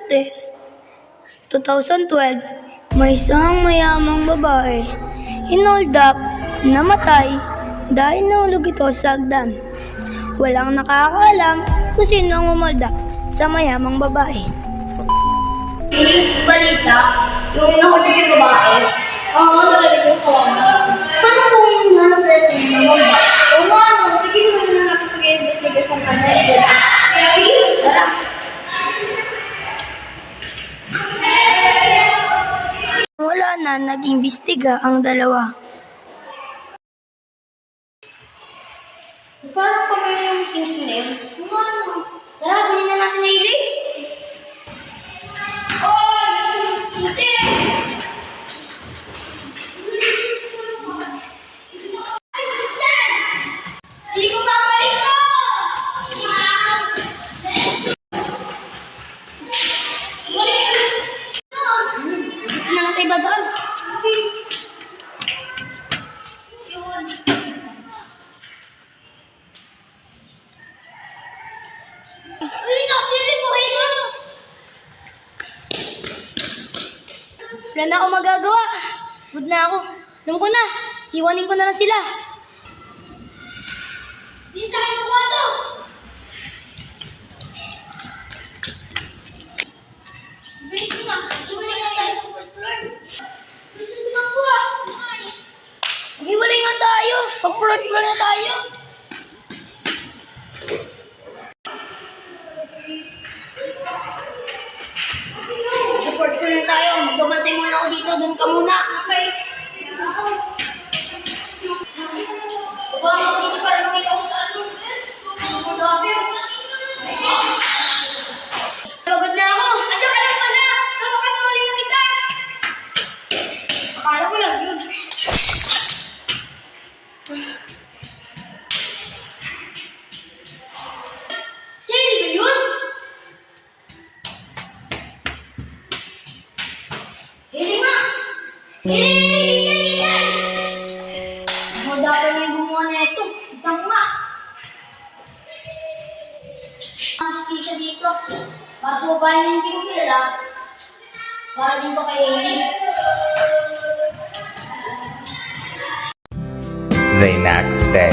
dati, 2012, may isang mayamang babae. Hinold up, namatay, dahil nahulog ito sa hagdan. Walang nakakaalam kung sino ang humold up sa mayamang babae. Balita, yung nahulog yung babae, talaga yung corona. Paano kung hanap natin yung nahulog? O ano, sige, sabi na natin pag-i-investigate sa kanila. Sige, tara. Wala na, nag-imbestiga ang dalawa. Parang kami yung sings na yun. Ano? Tara, bilhin na natin na ili. Oy! Sisi! Ay, Susan! Hindi ko babalik ko! Dito na lang tayo babaan. Yun. Ay, nakasili po kayo! Wala na ako magagawa. Good na ako. Alam ko na, iwanin ko na lang sila. Di sa akin mo to! Bilis mo na! Ibalik na tayo sa fourth floor! Bilis mo na po ah! Mag-iwalay nga tayo. Pag-floor na tayo. Sa fourth floor na tayo. Magbabantay muna ako dito. Doon ka muna. Okay. Baba ako dito para makita ko sa ano. Pagod na ako. At saka lang pala! Sama ka sa uli na kita! Akala ko lang yun. Sino ba yun? Hili nga! Hili! Listen! Dapat na yung gumawa na ito. Itang nga! Ang stisya dito. Para sa babae na hindi ko kilala. Para din ko kay Hili. The next day.